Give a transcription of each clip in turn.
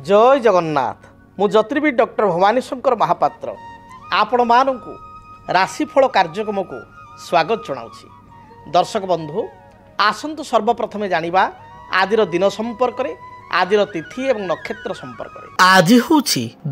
जय जगन्नाथ मु ज्योतिर्विद डॉक्टर भवानी शंकर महापात्र आपण मानू राशिफल कार्यक्रम को स्वागत जनाऊँगी। दर्शक बंधु आसतु सर्वप्रथमे जानिबा आदिर दिन संपर्क में आदिर तिथि एवं नक्षत्र संपर्क में। आज हूँ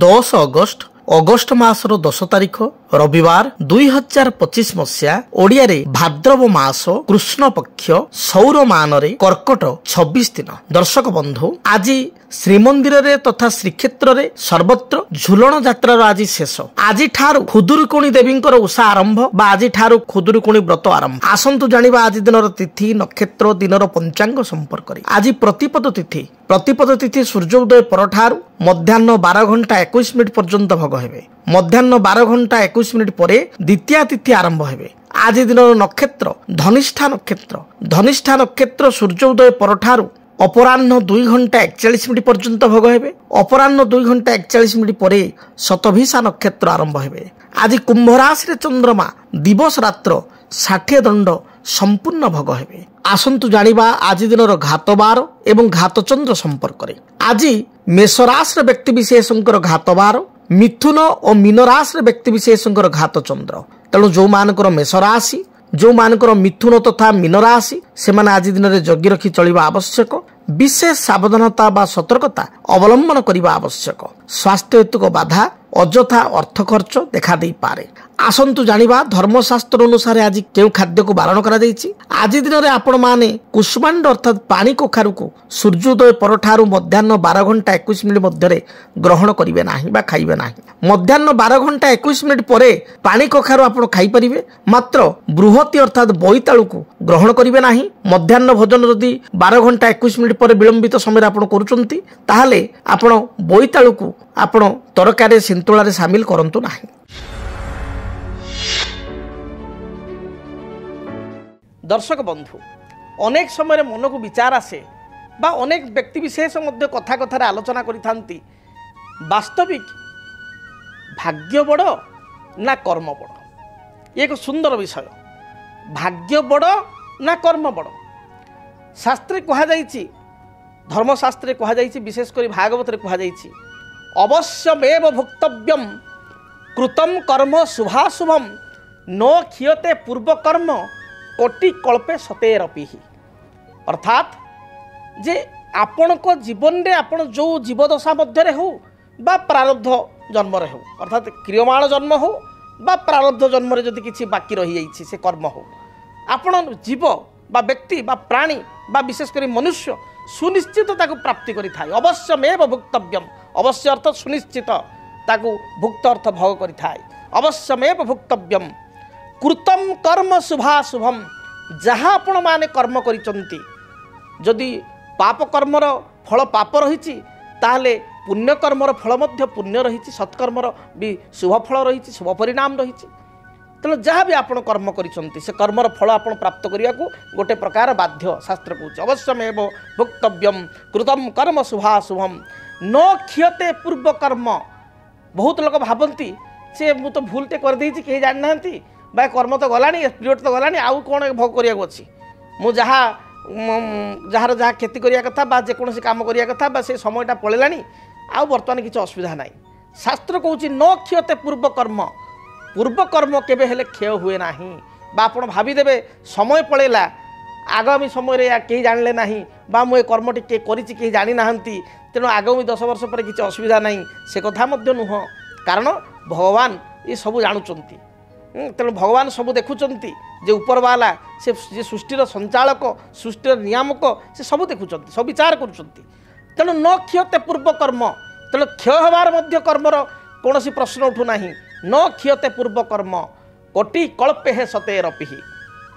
10 अगस्त अगस्त मासर 10 तारिख रविवार 2025 मसीहा ओडिया रे भाद्रव मास कृष्ण पक्ष सौर मान रे कर्कट 26 दिन। दर्शक बंधु आज श्रीमंदिर रे तथा श्रीक्षेत्र रे सर्वत्र झुलन यात्रार आज शेष। आज ठारू खुदुरुकुणी देवींकर उषा आरंभ बा आज ठारू खुदुरुकुणी व्रत आरंभ। आसंतु जानिबा आज दिनर तिथि नक्षत्र दिनर पंचांग संपर्क रे। आज प्रतिपद तिथि सूर्योदय परठारू मध्याह्न 12 घंटा 21 मिनिट पर्यंत भोग हेबे। मध्याह्न 12 घंटा 21 मिनिट परे द्वितीय तिथि आरंभ हेबे। आज दिनर नक्षत्र धनिष्ठा नक्षत्र सूर्योदय परठारू अपराह्न 2 घंटा 41 मिनिट पर्यंत भोग हेबे। अपराह्न 2 घंटा 41 मिनिट परे शतभिषा नक्षत्र आरंभ हेबे। आज कुंभ राशि चंद्रमा दिवस रात्र 60 दंड संपूर्ण भोग हेबे। आसंतु जानिबा आज दिनर घातबार एवं घातचंद्र संपर्क रे। आज मेष राशि व्यक्ति विशेषकर घातबार मिथुन और मीन राशि व्यक्ति विशेषकर घातचंद्र। तेणु जो मानकर मेष राशि जो मानकर मिथुन तथा मीन राशि से माने आज दिन में जगी रखी चलिबा आवश्यक। विशेष सावधानता बा सतर्कता अवलंबन करने आवश्यक। स्वास्थ्य हेतुक बाधा अଯଥା अर्थ खर्च देखा दे पारे। आसंतु जानिबा धर्मशास्त्र अनुसार आज केउ खाद्य को बारण करा जायछि। आज दिन में आपण माने कुष्मांड अर्थात पानी कखारु को सूर्योदय परठारू मध्याह्न 12 घंटा 21 मिनिट मध्य ग्रहण करिवे नाही बा खाइबे नाही। मध्याह्न 12 घंटा 21 मिनिट परे पानी कखारु आपण खाइ परिबे, मात्र बृहति अर्थात बोईताळु को ग्रहण करिवे नाही। मध्याह्न भोजन यदि 12 घंटा 21 मिनिट पर विलंबित समय आपण करूचंती ताहाले आपण बोईताळु को आपण तरकारी सिंतुळा रे शामिल करंतु नाही। दर्शक बंधु अनेक समय मन को विचार आसे बा अनेक व्यक्ति विशेष मध्य कथा कथार आलोचना करिथांती वास्तविक भाग्य बड़ ना कर्म बड़। एक सुंदर विषय भाग्य बड़ ना कर्म बड़। शास्त्रे कहा जाइछि धर्मशास्त्रे कहा जाइछि विशेष करी भागवत रे कहा जाइछि अवश्यमेव भुक्तव्यम कृतम कर्म शुभाशुभम न क्षीयते पूर्व कर्म कोटि कल्पे सतेरपि। अर्थात जे आपण को जीवन रे आपण जो जीवदशा मध्य हो बा प्रारब्ध जन्म रे हो अर्थात क्रियमाण जन्म हो बा प्रारब्ध जन्म रे जदि किछि बाकी रही जाइछि से कर्म हो आपण जीव बा व्यक्ति बा प्राणी बा विशेष करी मनुष्य सुनिश्चित ताकू प्राप्ति करि थाय। अवश्यमेव भुक्तव्यम अवश्य अर्थ सुनिश्चित ताकू भुक्त अर्थ भोग करि थाय। अवश्यमेव भुक्तव्यम कृतम कर्म शुभाशुभम जहाँ आपण माने कर्म करिचंती जदि पाप कर्मर फल पाप रहिछि ताहले पुण्य कर्मर फल मध्य पुण्य रहिछि सत्कर्मर भी शुभ फल रहिछि शुभ परिणाम रहिछि। तेणु जहाँ भी आपण कर्म करिचंती से कर्मर फल आपण प्राप्त करिया को गोटे प्रकार बाध्य शास्त्र कहूँ। अवश्यमेव भुक्तव्यम कृतम कर्म शुभाशुभम न क्षीयते पूर्व कर्म। बहुत लोग भावती से मु तो भूलटे कर देछि केही जानि नाहंती बा कर्म तो गलानी पीरियड तो गलानी आउ कौन भोग करिया अछि मु जहाँ जहाँ खेती करिया कथा बा जेकोसी काम करिया कथा बा से समयटा पळेलानी आउ बर्तमान किछि असुविधा नाही। शास्त्र कहूँ न क्षीयते पूर्व कर्म केबे हेले क्षय हुए नाही बा आपण भाविदेवे समय पळेला आगामी समय रे केही जानले नाही बा मु ए कर्मटी के करिछि केही जानि नाहंती तेणु आगामी 10 वर्ष पर किछि असुविधा नाही से कथा मध्य नुह। कारण भगवान ये सब जानुचंती तेणु भगवान सब देखुचंती जे उपरवाला से जे सृष्टिर संचालक सृष्टिर नियामक से सब देखुचंती सब विचार करुचंती। तेणु न क्षीयते पूर्व कर्म तेणु क्षय हबार मध्य कर्मर कौनसी प्रश्न उठू नाही। न क्षीयते पूर्व कर्म कोटि कल्पे हे सतेरपि।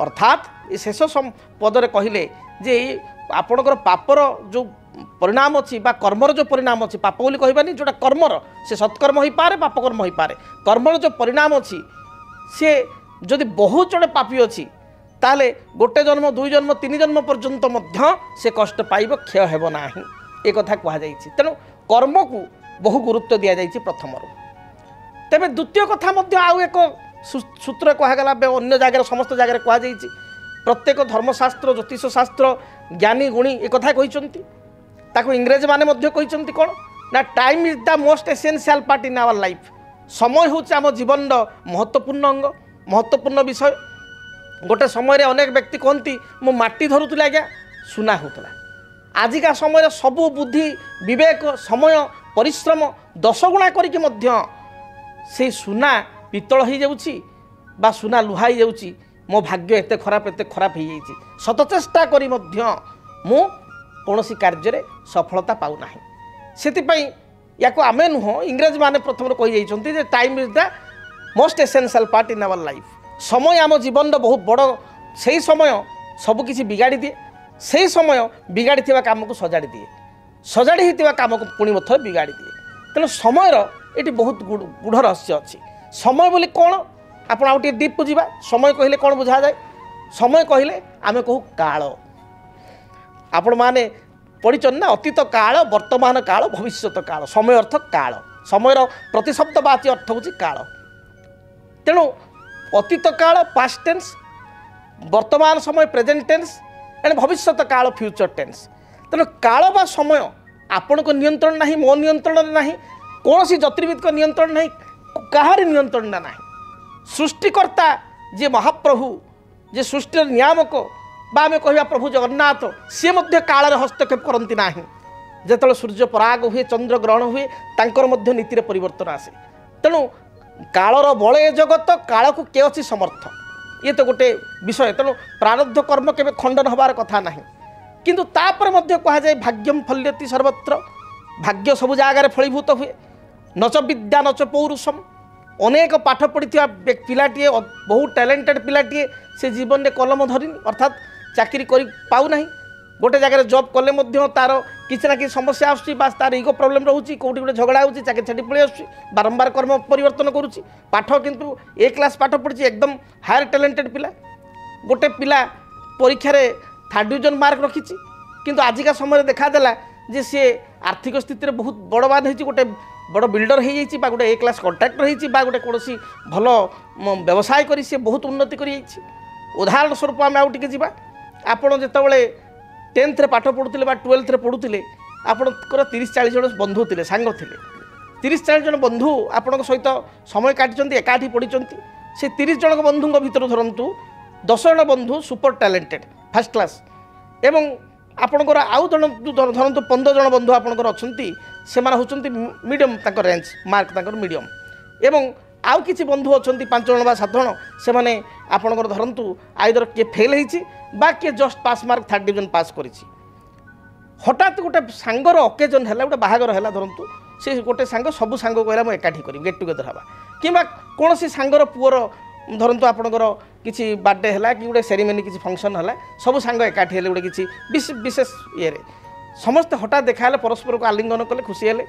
अर्थात ये शेष पदरे कहले जे आपणकर पापर जो परिणाम अच्छी कर्मर जो परिणाम अच्छी पाप बोली कहबानी जोटा कर्मर से सत्कर्म हो पारे पाप कर्म हो पारे कर्मर जो परिणाम अच्छी से जदि बहुत जड़े पापी अच्छी ताले गोटे जन्म 2 जन्म 3 जन्म पर्यंत मध्य से कष्ट पाइब क्षय हेब नाही एक कथा कहा जाइछि। तेणु कर्म को बहु गुरुत्व दिया जाइछि प्रथम। तेबे द्वितीय कथा मध्य आउ एक सूत्र कहगला अन्य जगह समस्त जगह कहा जाइछि प्रत्येक धर्मशास्त्र ज्योतिष शास्त्र ज्ञानी गुणी एक कथा कहिसंती ताको इंग्रेज माने मध्य कहिसंती कोन ना time is the most essential part in our life. समय हूँ आम जीवन महत्वपूर्ण अंग महत्वपूर्ण विषय। गोटे समय अनेक व्यक्ति कहती मो माटी धरुली आज्ञा सुना होता। आजिका समय सबू बुद्धि विवेक समय परिश्रम 10 गुणा करके से सुना पितल हो जाऊँगी बा सुना लुहा हो जाऊँगी। मो भाग्य एत खराब हो जाइए शत चेष्टा करी मु कौन कार्य सफलता पाऊना। से या आमे नुह इंग्रेज माने प्रथम कही जाइए time is the most essential part in our life. समय आम जीवन बहुत बड़ से समय सबकि बिगाड़ी दिए से समय बिगाड़ी काम को सजाड़ी दिए सजाड़ी होता काम को पुणी मत बिगाड़ी दिए। तेणु समयर ये बहुत गूढ़ रहस्य अच्छी। समय बोली कौन आप डीप को जा समय कहले कौन बुझा जाए समय कहले आम कहू काल। आपण माने पढ़िछन ना अतीत काल वर्तमान काल भविष्यत काल समय अर्थ काल समयर प्रतिशब्दवाची अर्थ हूँ काल। तेणु अतीत काल पास्ट टेन्स वर्तमान समय प्रेजेंट टेन्स एंड भविष्यत काल फ्यूचर टेन्स। तेणु काल बा समय आपण को नियंत्रण नहीं मो नियंत्रण नहीं कौन सी ज्योतिर्विद को नियंत्रण नहीं कहार नियंत्रण ना सृष्टिकर्ता जे महाप्रभु जे सृष्टि नियामक आम कह प्रभु जगन्नाथ सी मध्य काल हस्तक्षेप करती ना। जो सूर्य पराग हुए चंद्र ग्रहण हुए तांकर मध्य नीतिर परिवर्तन आसे। तेणु कालर बल ए जगत काल को के अच्छी समर्थ ये तो गोटे विषय। तेणु प्रारब्ध कर्म के खंडन हबार कथा ना किंतु तापर मध्य कह जाए भाग्यम फल्यति सर्वत्र भाग्य सब जगार फलीभूत हुए नच विद्या नच पौरुषम। अनेक पाठ पढ़ी पिलाटे बहुत टैलेंटेड पिलाटे से जीवन में कलम धरिनी अर्थात चाकरी कर पाऊना गोटे जगह जॉब कले तार किसी ना कि समस्या आसूँ तार इगो प्रोब्लेम रोचे कौटी गोटे झगड़ा होची चाकरी छाड़ी पलि आसूँ बारंबार कर्म परिवर्तन करुच्ची पाठ किंतु ए क्लास पाठ पढ़ी एकदम हायर टैलेंटेड पिला गोटे पिला परीक्षा 3rd डिविजन मार्क रखी किंतु आजिका समय देखादेला जे सी आर्थिक स्थिति बहुत बड़बाद हो गोटे बड़ बिल्डर हो जाइए गोटे ए क्लास कॉन्ट्राक्टर हो गोटे कौन भल व्यवसाय करी सी बहुत उन्नति कर। उदाहरण स्वरूप आम आउ टे जा आपड़ जितेबाला 10th रे पाठ पढ़ुले 12th रे पढ़ुले आपणकर 30-40 जन बंधु थे सांग थे 30-40 जन बंधु आपण सहित समय काटी एकाठी पढ़ी से 30 जन बंधु भितर धरतु 10 जन बंधु सुपर टैलेंटेड फर्स्ट क्लास एवं आपणकर आउ जन धरतु 15 जन बंधु आपणकर अच्छी से होती मीडियम रेंज मार्क मीडियम एवं आउ किसी बंधु अच्छा 5 जन बा 7 जन से मैंने आपणकर धरतु आइदर किए फेल हो किए जस्ट पास मार्क 3rd डिविजन पास कर। हठात गोटे सांगर अकेजन है गोटे बाहागर है धरतु से गोटे सांग सबू सांग कहला मुझे एकाठी करी गेट टुगेदर हाँ कि कौन सी सांगर पुअर धरतु आपणकर किसी बर्थडे है कि गोटे सेरेमनी किसी फंक्शन है सबू सांग एकाठी है गोटे किसी विशेष ये समस्ते हठात देखा परस्पर को आलिंगन कले खुशी है।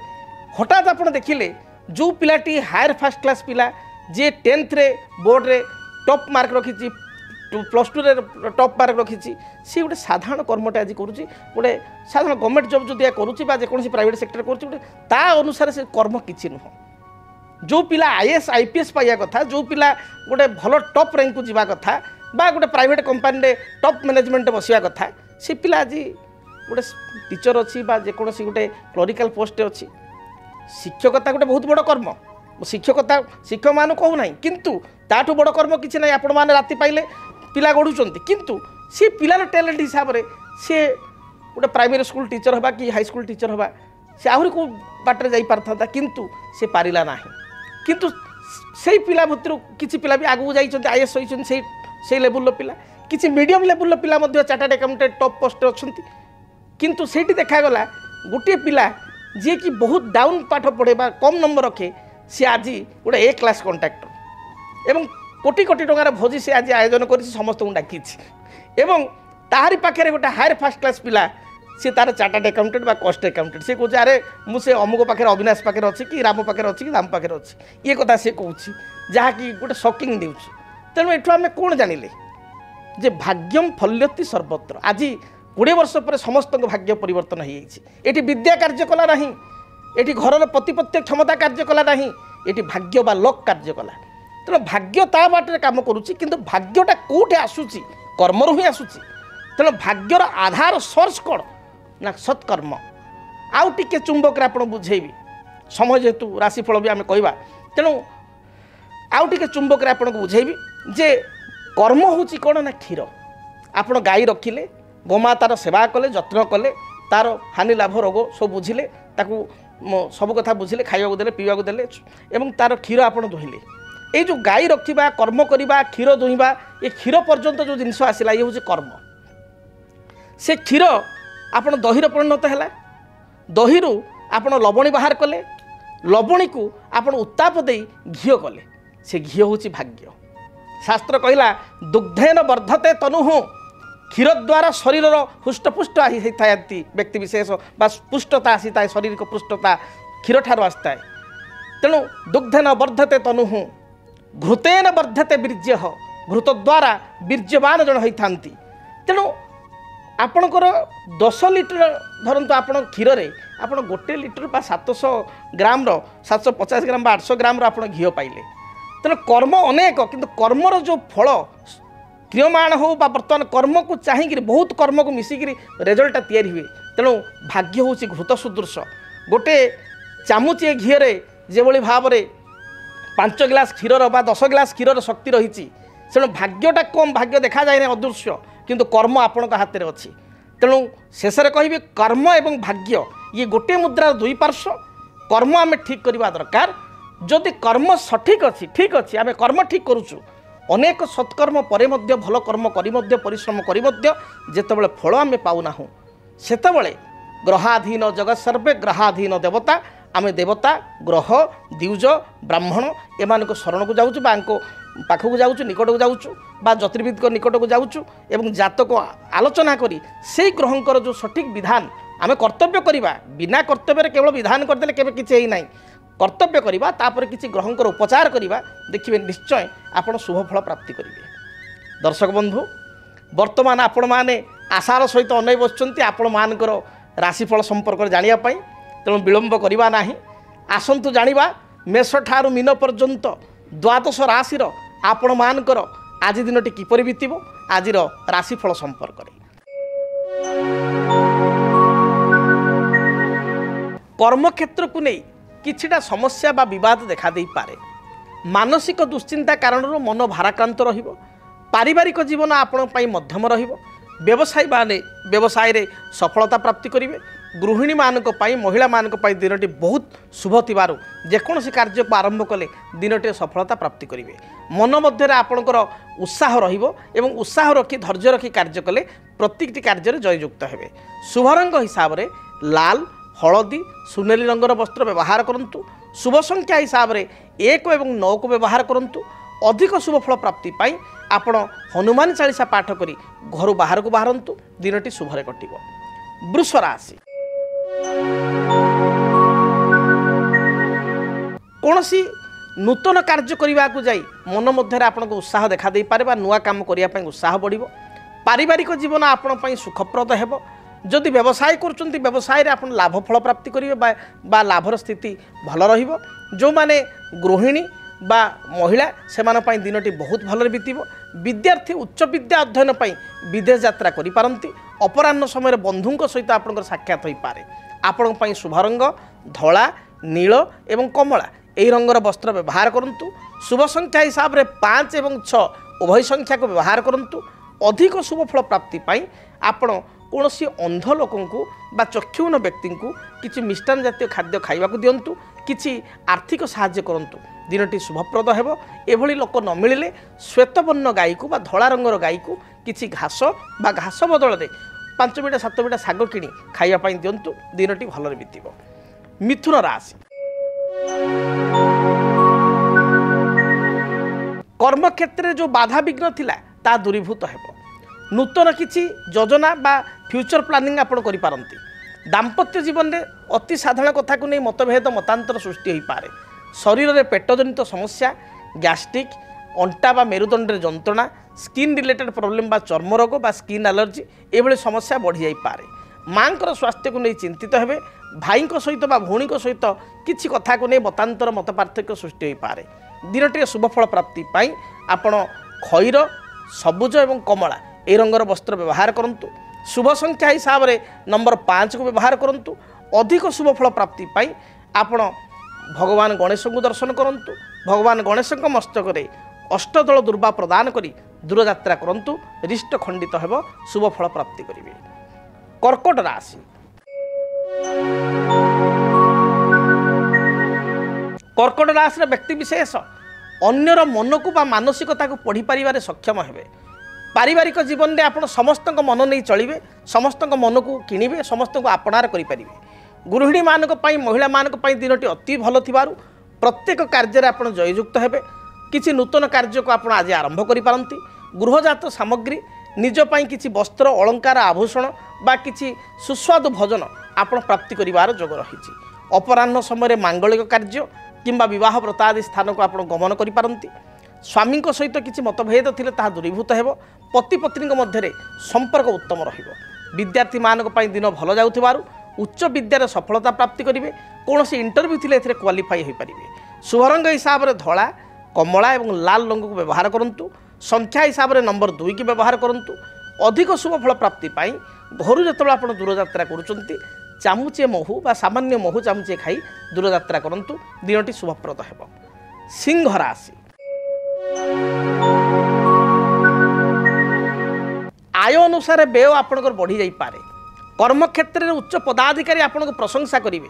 हठात आप देखिले जो पिलाटी हायर फर्स्ट क्लास पिला जे 10th रे बोर्ड रे टॉप मार्क रखी +2 रे टॉप मार्क रखी सी गोटे साधारण कर्मटे आज करुँच गोटे साधारण गवर्नमेंट जॉब जो करुँच जेकोसी प्राइवेट सेक्टर करुँच अनुसार से कर्म किसी नुह। जो पिला IAS IPS पाइया कथा जो पिला गोटे भल टॉप रैंक को जीवा कथा बा गोटे प्राइवेट कंपनी टॉप मैनेजमेंट बसिया कथा से पिला आज गोटे टीचर अच्छी जेकोसी गोटे क्लरिकल पोस्ट अच्छी। शिक्षकता गोटे बहुत बड़ कर्म शिक्षकता शिक्षक मान कहूना किंतु ताठू बड़ कर्म किसी ना आपण मैंने राति पाइले पिला गढ़ुं किंतु सी पिलार टैलेंट हिसाब से सी गोटे प्राइमरी स्कूल टीचर हवा कि हाई स्कूल टीचर हवा से आहरी को बाटर जाई पारथा किंतु से पारिला नाही किंतु से पिला भितर किसी पिला भी आगू जाइए IAS होती से लेवल पिला किसी मीडियम लेवल पिला चार्टर्ड अकाउंटेंट टॉप पोस्ट अच्छा किंतु से देखागला गोटे पिला जी कि बहुत डाउन पाठ पढ़े कम नंबर रखे सी आज गोटे ए क्लास कॉन्ट्राक्टर एवं कोटी कोटी टंकार भोजी से आज आयोजन कर समस्त डाकी एवं ताहारी पाखे गोटे हायर फर्स्ट क्लास पिला सी तार चार्टर्ड अकाउंटेंट कॉस्ट अकाउंटेंट से कहे अरे मुझे अमुक पाखे अविनाश पाखे अच्छी कि राम पाखे अच्छी कि राम पाखे अच्छी ये कथा सी कहूँ जहाँकि गोटे शॉकिंग देउछ। तेणु एठू आम कौन जानिले जे भाग्यम फल्यति सर्वत्र। आज 20 वर्ष पर समस्त भाग्य परिवर्तन हो जाए। विद्या कार्य कला ना ये घर प्रतिपत्ति क्षमता कार्य कला ना ये भाग्य बा लक कार्य कला। तेणु भाग्य ता बाटे काम करुच्ची किंतु भाग्यटा कौटे आसूची कर्मरु ही आसूची। तेणु भाग्यर आधार सोर्स कौन ना सत्कर्म आउ टिके चुंबक आप बुझेबी समय जेहेतु राशिफल भी आम कहवा तेणु आउ टिके चुंबक आपको बुझेबी जे कर्म हूँ कौन ना क्षीर आप गाई रखिले गोमातार सेवा कले जत्न कले तार हानि लाभ रोग सब बुझिले ताकू सब कथा बुझिले खाइबा देले पीवा देले एवं तार क्षीर आप दुहिले ये जो गाई रखा कर्म करवा क्षीर दुहिबा ये क्षीर पर्यंत जो जिनस आसला ये हूँ कर्म से क्षीर आप दहीर परिणत है दही आप लवणी बाहर कले लवणी को आप उत्ताप दे घी कले से घी हूँ भाग्य शास्त्र कहला दुग्धेन वर्धते तनु क्षीर द्वारा शरीर हुष्टपुष्ट होता व्यक्ति विशेष बा पुष्टता आसी था शरीर को पुष्टता क्षीर ठार आसता है तेणु दुग्धेन वर्धते तनु घृतेन वर्धते वीर्य घृत द्वारा वीर्यवान जन होता तेणु आपणकर 10 लिटर धरतु आप क्षीर आप गोटे लिटर बा 700 ग्राम 750 ग्राम 800 ग्राम आप घी पाइले तेणु कर्म अनेक किंतु कर्मर जो फल क्रियमाण हो बर्तमान कर्म को चाहिए बहुत कर्म को मिसिकी रेजल्टा तैयारी हुए तेणु भाग्य हूँ घृत सदृश गोटे चामुचे घीरे जो भाव में 5 गिलास क्षीर बा 10 गिलास क्षीर शक्ति रही तेणु भाग्यटा कम भाग्य देखा जाए अदृश्य किंतु कर्म आपण हाथ में अच्छी तेणु शेष कहि कर्म एवं भाग्य ये गोटे मुद्रार दुई पार्श्व कर्म आम ठीक करवा दरकार जदि कर्म सठिक अच्छी ठीक अच्छी आम कर्म ठीक करुचु अनेक सत्कर्म परे मध्य भल कर्म करी मध्य परिश्रम करी मध्य जेतेबेले फल आम पाऊना सेतेबेले ग्रहाधीन जगत सर्वे ग्रहाधीन देवता आम देवता ग्रह द्विज ब्राह्मण एमान शरण को जाऊँ पाखक जाऊँ निकट को जाऊँ बा ज्योतिर्विद निकट को जाऊँ एवं जातक आलोचना करी से ग्रहंकर जो सठिक विधान आम कर्तव्य करवा बिना कर्तव्य केवल विधान करदे केवे किसी ना कर्तव्य करवा तापर किसी ग्रहंकर उपचार करवा देखिए निश्चय आपण शुभ फल प्राप्ति करेंगे। दर्शक बंधु वर्तमान आपण मैंने आशार सहित अनै बसुँच आपण मानकर राशिफल संपर्क जानापी तेणु विलंब करवा ना आसतु जाना मेष ठारू मीन पर्यंत द्वादश राशि आपण मानकर आज दिनटी किपरि बीतब आज राशिफल संपर्क कर्मक्षेत्र को नहीं किछिटा समस्या बा विवाद देखा दे पारे मानसिक दुश्चिंता कारण मन भाराक्रांत रहिबो पारिवारिक जीवन आपण पई मध्यम रहिबो व्यवसायी माने व्यवसाय रे सफलता प्राप्ति करिवे गृहिणी मानक पई महिला मानक पई दिनटी बहुत शुभ थिबारु जेकोसी कार्य को आरंभ कले दिनटी सफलता प्राप्ति करिवे मन मध्य आपणकर उत्साह रहिबो एवं उत्साह रखी धैर्य रखी कार्य कले प्रत्येकटी कार्य जययुक्त हेबे शुभ रंग हिसाब रे लाल हलदी सुनेली रंगर वस्त्र व्यवहार करंतु शुभ संख्या हिसाब रे 1 एवं 9 को व्यवहार करंतु अधिक शुभ फल प्राप्ति पाई आपण हनुमान चालीसा पाठ करी घर बाहर को बाहरंतु दिनटी शुभरे कटिबो। वृष राशि कौनसी नूतन कार्य करने को जाई मन मध्य आपको उत्साह देखा दे पारे नुआ काम करने उत्साह बढ़िबो पारिवारिक जीवन आपण सुखप्रद हेबो जदि व्यवसाय कर व्यवसाय आप लाभ फल प्राप्ति करेंगे बा लाभर स्थिति भल रहिबो जो माने गृहिणी बा महिला से दिनटी बहुत भल बीतब विद्यार्थी उच्च विद्या अध्ययन पर विदेश यात्रा करि पारंती अपराह्न समय बंधुओं सहित आपंकर साक्षात हो पारे आपण शुभ रंग धला नील एवं कमला यही रंगर वस्त्र व्यवहार करंतु शुभ संख्या हिसाब रे 5 एवं 6 उभय संख्या को व्यवहार करंतु अधिक शुभ फल प्राप्ति पाई आपण कौन अंध लोक बा चक्षुहीन व्यक्ति को किसी मिष्टान जातीय खाद्य खाइबा दिंतु किसी आर्थिक साहाय्य करंतु दिनटी शुभप्रद हेबो एभली लोक न मिलिले श्वेतवर्ण गाई को बा धला रंगर गाई को किसी घास बा घास बदल दे 5 बिटा 7 बिटा साग किणी खाइबा दिंतु दिनटी भलरे बीतिबो। मिथुन राशि कर्म क्षेत्र जो बाधा विघ्न थिला ता दूरीभूत हेबो नूतन किसी योजना बा फ्यूचर प्लानिंग आपण करि पारंती दाम्पत्य जीवन में अति साधारण कथा को नहीं मतभेद मतांतर सृष्टि हो पारे शरीर में पेटजनित समस्या गैस्ट्रिक अंटा बा मेरुदंड जंत्रणा स्किन रिलेटेड प्रॉब्लम बा चर्म रोग बा स्किन एलर्जी एभली समस्या बढ़ी जाई पारे मांकर स्वास्थ्य को नहीं चिंतित हेबे भाई सहित बा भौणी सहित किसी कथा को नहीं मतांतर मत पार्थक्य सृष्टि हो पारे दिनटी शुभफल प्राप्ति पाई आपण खैर सबुज एवं कमला ए रंगर वस्त्र व्यवहार करंतु शुभ संख्या हिसाब रे नंबर 5 को व्यवहार करंतु अधिक शुभफल प्राप्ति पाई आपण भगवान गणेश को दर्शन करंतु। भगवान गणेश मस्तक में अष्टदल दुर्वा प्रदान करी दूरयात्रा करंतु, रिष्ट खंडित हेब, शुभफल प्राप्ति करेंगे। कर्कट राशि। कर्कट राशि व्यक्ति विशेष अन्यर मन को मानसिकता को पढ़ी पारिबारे सक्षम हेबे। पारिवारिक जीवन में आप समस्त मन नहीं चलिए, समस्त मन को किणवे, समस्त को आपणार करें। गृहिणी मानक पई, महिला मानक पई दिनटी अति भल थिबारु प्रत्येक कार्य आप जययुक्त हेबे। किछि नूतन कार्य को आप आज आरंभ करि पारंती। गृहजात सामग्री, निज पई किछि वस्त्र अलंकार आभूषण बा किछि सुस्वादु भोजन आप प्राप्ति करिवार जोग रहिछि। अपराह्न समय मांगलिक कार्य किंबा विवाह व्रत आदि स्थान को आप गमन करि पारंती। स्वामी सहित किछि मतभेद थिले ताहा दूरीभूत हेबो। पति पत्नी मध्य संपर्क उत्तम रहिबो। विद्यार्थी मानक पई दिन भल जाउथिबारु उच्च विद्यार सफलता प्राप्ति करेंगे। कौन इंटरव्यू थी क्वालिफाई हो पारे। शुभ रंग हिसाब से धला, कमला और लाल रंग को व्यवहार करूँ। संख्या हिसाब से नंबर 2 की व्यवहार करूँ। अधिक शुभफल प्राप्ति पाई घर जो आप दूरयात्रा करुँच चामुचे महू बा सामान्य महू चामुचे खाई दूरयात्रा करूँ, दिनटी शुभप्रद हेब। सिंह राशि। आय अनुसार व्यय आपणकर बढ़ी जाई पारे। कर्मक्षेत्र में उच्च पदाधिकारी आपको प्रशंसा करेंगे।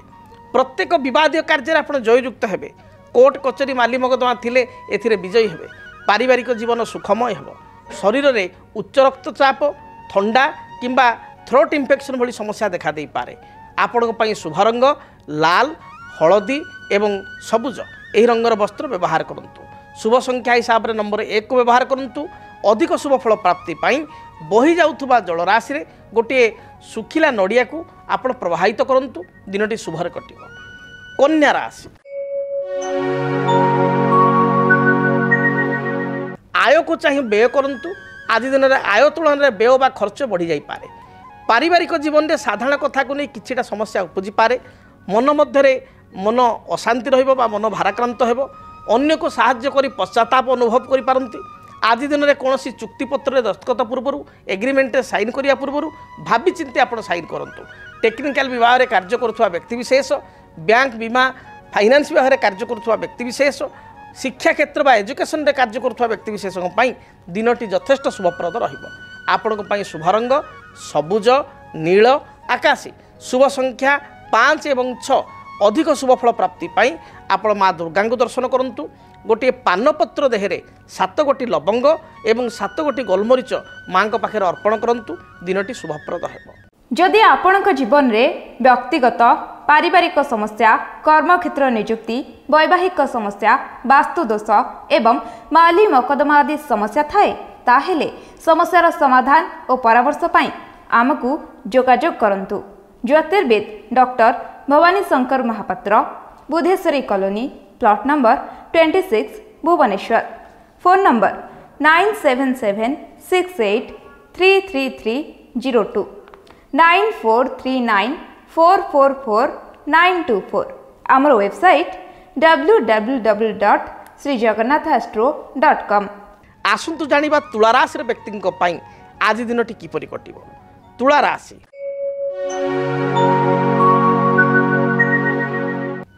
प्रत्येक विवादीय कार्य आप जययुक्त हेबे। कोर्ट कचेरी माली मकदमा थिले एथिरे विजयी हेबे। पारिवारिक जीवन सुखमय हेब। शरीर में उच्च रक्तचाप, थंडा किंबा थ्रोट इन्फेक्शन भली समस्या देखा दे पारे। आपण शुभ रंग लाल, हलदी एवं सबुज यही रंगर वस्त्र व्यवहार करूँ। शुभ संख्या हिसाब से नंबर 1 को व्यवहार करूँ। अधिक शुभफल प्राप्ति पाई बही जाउथुबा जलराशि रे गोटे सुखिला नड़िया को आपण प्रवाहित करंतु, दिनटी शुभरे कटिबो। कन्या राशि। आय को चाहिए व्यय करंतु। आज दिन में आय तुलन में व्यय बा खर्च बढ़ी जाई पारे। पारिवारिक जीवन में साधारण कथा को नहीं किछिटा समस्या उपजी पारे। मन मध्य मन अशांति रहिबो बा मन भाराक्रांत हेबो। अन्य को साहाय्य करी पश्चाताप अनुभव करि पारंती। आज दिन में कौन चुक्तिपत्र दस्तखत पूर्व एग्रीमेंट साइन करिया पूर्व भावी चिंती आप साइन करूँ। टेक्निकल विभाग में कार्य करुवा व्यक्तिविशेष, बैंक बीमा फाइनान्स विभाग में कार्य करुवा व्यक्तिविशेष, शिक्षा क्षेत्र बा एजुकेशन में कार्य करुवा व्यक्तिविशेष दिनटी यथेष्ट शुभप्रद रहिबो। आपण शुभ रंग सबुज, नील, आकाशी। शुभ संख्या 5 और 6। अधिक शुभफल प्राप्ति पाई आपण माँ दुर्गा को दर्शन करूँ। गोटे पानपत्र देहरे 7 गोटी लवंग एवं 7 गोटी गोलमरीच माँ पाखे अर्पण करंतु, दिनटी शुभप्रद हेब। जदि आपणक जीवन में व्यक्तिगत पारिवारिक समस्या, कर्मक्षेत्र नियुक्ति, वैवाहिक समस्या, वास्तुदोष एवं माली मकदमा आदि समस्या थाए ताहेले समस्यार समाधान और परामर्श पाई आमकु जोगाजोग करंतु। ज्योतिर्विद doctor Bhabani Shankar Mahapatra, Budheswari colony, plot number 26, Bhubaneswar. Phone number 9776833302 9439444924। आमर वेबसाइट www.srijagannathastro.com। आसंतु जानिबा तुला राशि व्यक्ति आज दिनटी किपरि कटिबो। तुला राशि।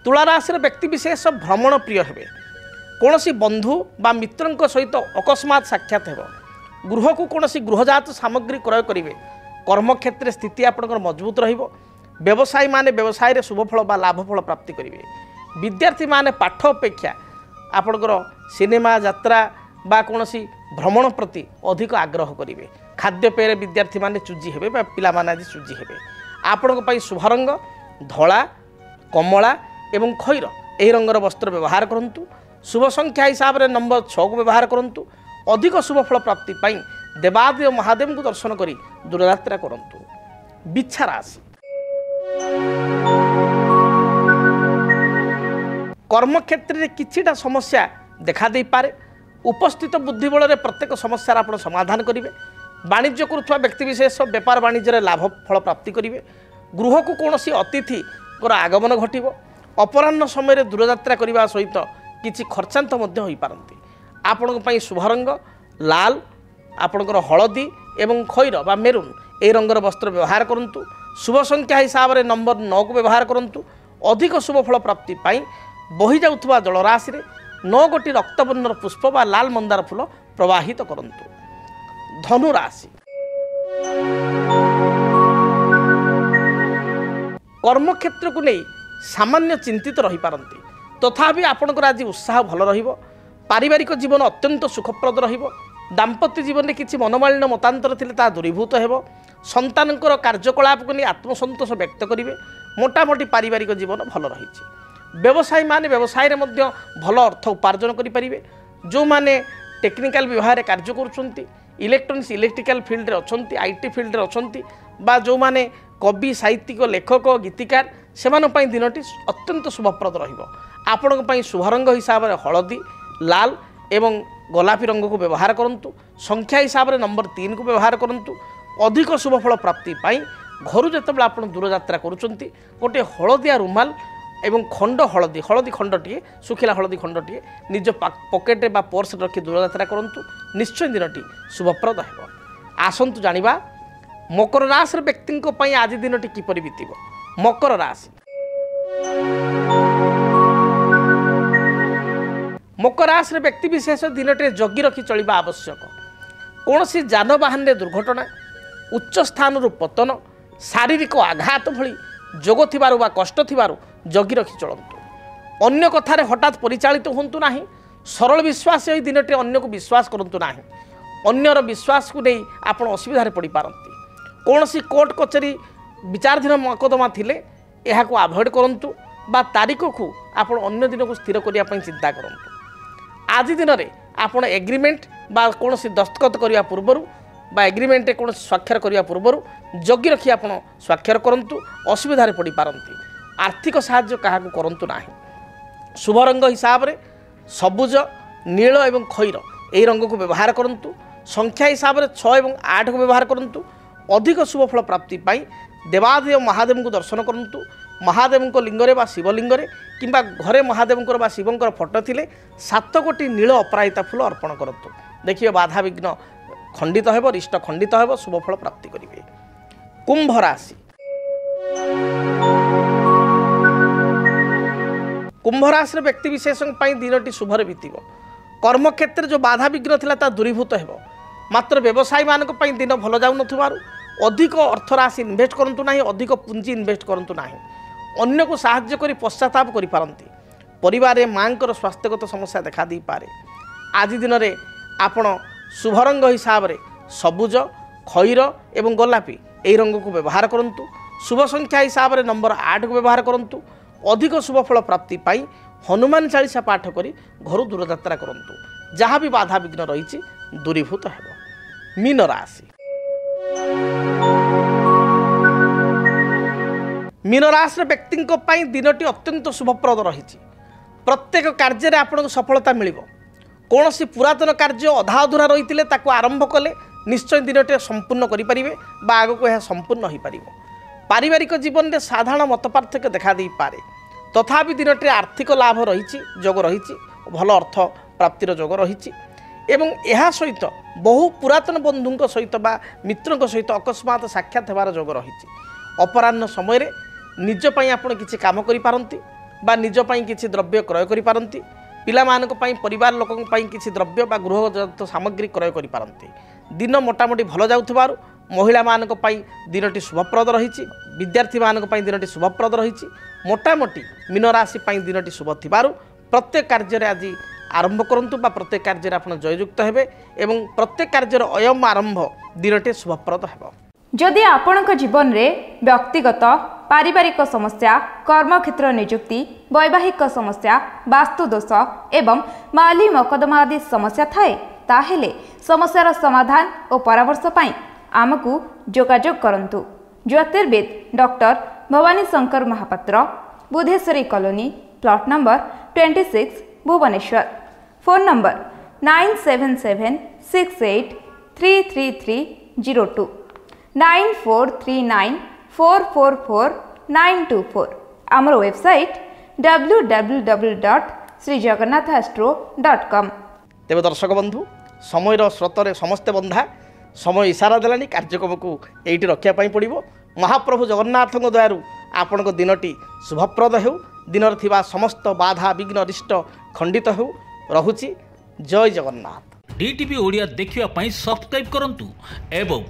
तुला राशि व्यक्ति विशेष भ्रमण प्रिय हेबे। कौनसी बंधु बा मित्र सहित अकस्मात साक्षात हेब। गृह को कौनसी गृहजात सामग्री क्रय करेंगे। कर्मक्षेत्र स्थिति आपंकर मजबूत रहिबो। व्यवसायी माने व्यवसाय रे शुभफल बा लाभफल प्राप्ति करेंगे। विद्यार्थी माने पाठ अपेक्षा आपंकर सिनेमा यात्रा बा कौनसी भ्रमण प्रति अधिक आग्रह करेंगे। खाद्यपेय विद्यार्थी माने चूजी हेबे बा पिला माने आज चूजी हेबे। आपंक पई शुभ रंग धला, कमला एवं खैर यही रंगर वस्त्र व्यवहार करूँ। शुभ संख्या हिसाब से नंबर 6 को व्यवहार करूँ। अधिक शुभफल प्राप्ति पाई देवादेव महादेव को दर्शन करी दूरयात्रा करूँ। बिच्छा राशि। कर्मक्षेत्र में किछिटा समस्या देखा दे पारे। उपस्थित बुद्धिबल में प्रत्येक समस्या आप समाधान करेंगे। वाणिज्य करुवा व्यक्तिविशेष व्यापार वाणिज्य लाभ फल प्राप्ति करेंगे। गृह को कौन अतिथि आगमन घटिबो। अपराह्न समय दूरयात्रा करने सहित किछि खर्चांत हो पारती। आपण शुभ रंग लाल, आपणकर हलदी एवं खैर बा मेरून यही रंगर वस्त्र व्यवहार करूँ। शुभ संख्या हिसाब से नंबर 9 को व्यवहार करंतु अधिक शुभ फल प्राप्ति पाई बही जाउथबा जलराशि रे 9 गोटी रक्तवर्णर पुष्प बा लाल मंदार फूल प्रवाहित करंतु। धनु राशि कर्मक्षेत्र को नहीं सामान्य चिंतित रही पारंती तथापि आपणकर आज उत्साह भल रहिबो। पारिवारिक जीवन अत्यंत सुखप्रद रहिबो। दाम्पत्य जीवन में किसी मनोमालिन्य मतांतर थिले ता दूरीभूत हेबो। संतानकर कार्यकलाप को नहीं आत्मसंतोष व्यक्त करेंगे। मोटामोटी पारिवारिक जीवन भल रही। व्यवसायी माने व्यवसाय में भल अर्थ उपार्जन करें। जो माने टेक्निकल विभाग कार्य करुँच इलेक्ट्रोनिक्स इलेक्ट्रिकल फील्ड अच्छा आईटी फील्ड अच्छा जो माने कवि साहित्यिक लेखक गीतिकार से दिनटी अत्यंत शुभप्रद रही। शुभरंग हिसाब से हलदी लाल एवं गोलापी रंग को व्यवहार करंतु। संख्या हिसाब से नंबर 3 को व्यवहार करंतु। अधिक शुभफल प्राप्ति पाई घर जितेबाला आप दूर यात्रा करुँच गोटे हलदिया रुमाल एवं खंड हलदी हलदी खंडटे सुखिला हलदी खंडटे निज पकेटे बा पर्स रखी दूर यात्रा करंतु। निश्चय दिनटी शुभप्रद हेबो। आसंतु जानिबा मकर राशि व्यक्ति आज दिनटी किपरि बीतिबो। मकर राशि मकर राशि व्यक्ति विशेष दिनटे जगी रखी चलिबा आवश्यक। कौन सी जानवाहन दुर्घटना उच्च स्थान पतन शारीरिक आघात भली जोग थिबारु बा कष्ट थिबारु जगी रखी चलतु। अन्य कथार हठात परिचालित होंतु नाही। सरल विश्वास यही दिनटे अन्य को विश्वास करंतु नाही। अन्यर विश्वास को नहीं आपण असुविधा पड़ पारती। कौन सी कोर्ट कचेरी विचाराधीन मकदमा थिले यह को अवॉइड करंतु बा तारीख को आपण अन्य दिन को स्थिर करिया पई चिंता करंतु। आज दिन में आपण एग्रीमेंट बा कौन सी दस्तखत करने पूर्वर बा एग्रीमेंट कौन स्वाक्षर करने पूर्वर जगी रखी आप स्वाक्षर करंतु। असुविधा पड़ पारती। आर्थिक साहाय्य क्या करंतु नाही। शुभ रंग हिसाब से सबुज नील एवं खैर यही रंग को व्यवहार करंतु। संख्या हिसाब से 6 एवं 8 को व्यवहार करंतु। अधिक शुभफल प्राप्ति पाई देवादेव महादेव को दर्शन करंतु। महादेव को लिंगरे बा शिवलिंगरे किंबा घरे महादेव बा शिवंकर फोटो थिले 7 गोटी नील अपराजिता फूल अर्पण करंतु। देखिए बाधा विघ्न खंडित हेबो रिष्ट खंडित हेबो शुभफल प्राप्ति करिवे। कुंभ राशि कुंभ राशि व्यक्ति विशेष दिनटी शुभरे बीतिबो। कर्मक्षेत्र जो बाधा विघ्न थिला ता दूरीभूत हेबो। मात्र व्यवसायी मानक पई दिन भल जाउ नथुबारु अधिक अर्थ राशि इन्वेस्ट करंतु नाही। अधिक पुंजी इन्वेस्ट करंतु नाही। अन्य को साहाय्य करी पश्चाताप करि पारंती। परिवार मांकर स्वास्थ्यगत समस्या देखा दी पारे। आज दिन में आपण शुभ रंग हिसाब से सबुज खैर एवं गोलापी यही रंग को व्यवहार करंतु। शुभ संख्या हिसाब से नंबर 8 को व्यवहार करंतु। अधिक शुभफल प्राप्ति पाई हनुमान चालीसा पाठ करी घर दूर यात्रा करंतु। जहाँ भी बाधा विघ्न रही दूरीभूत हेबो। मीन राशि मीन राशि व्यक्ति दिनटी अत्यंत शुभप्रद रही। प्रत्येक कार्य में आपको सफलता मिल। कौन सी पुरातन कार्य अधा अधूरा रही आरंभ कले निश्चय दिनटे संपूर्ण करें आग को यह संपूर्ण हो पार। पारिवारिक जीवन में साधारण मत पार्थक्य देखा दे पारे। तथापि दिनटे आर्थिक लाभ रही जोग रही भल अर्थ प्राप्तिर जोग रही एवं यह सहित बहु पुरातन बंधु सहित बा मित्रों सहित अकस्मात साक्षात होवार जोग रही। अपराह्न समय निजपाई आपण किसी काम करि पारंती बा निजपाई किसी द्रव्य क्रय करि पारंती। पिलामानक पई परिवार लोकन पई किसी द्रव्य बा गृहजात सामग्री क्रय करि पारंती। दिन मोटामोटी भल जाउथबारु महिला मानक पई दिनटी शुभप्रद रही। विद्यार्थी मानक पई दिनटी शुभप्रद रही। मोटामोटी मीन राशि पई दिनटी शुभ थिबारु प्रत्येक कार्य आज आरंभ करंतु बा प्रत्येक कार्य आपण जययुक्त हेबे एवं प्रत्येक कार्य अयम आरंभ दिनटे शुभप्रद हेबो। जदि आपणक जीवन रे व्यक्तिगत पारिवारिक समस्या कर्मक्षेत्र नियुक्ति वैवाहिक समस्या वास्तुदोष एवं माली मकदमा आदि समस्या थाए ताहेले समस्यार समाधान और परामर्श पाई आमकु जोगाजोग करंतु। ज्योतिर्विद doctor Bhabani Shankar Mahapatra Budheswari colony plot number 26 Bhubaneswar. Phone number 9776833302 9439444924। आमर वेबसाइट www.srijagannathastro.com। तेज दर्शक बंधु समय स्रोतर समस्ते बंधा समय इशारा देलानी कार्यक्रम को ये रखापी पड़ो। महाप्रभु जगन्नाथ दयारू आपण दिनटी शुभप्रद हो दिन थिबा समस्त बाधा विघ्न अरिष्ट खंडित हो रहुची। जय जगन्नाथ। डीटीवी ओडिया देखिवा पई सब्सक्राइब करंतु एवं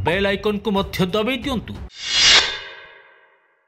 बेल आइकन को मध्य दबाई दियंतु।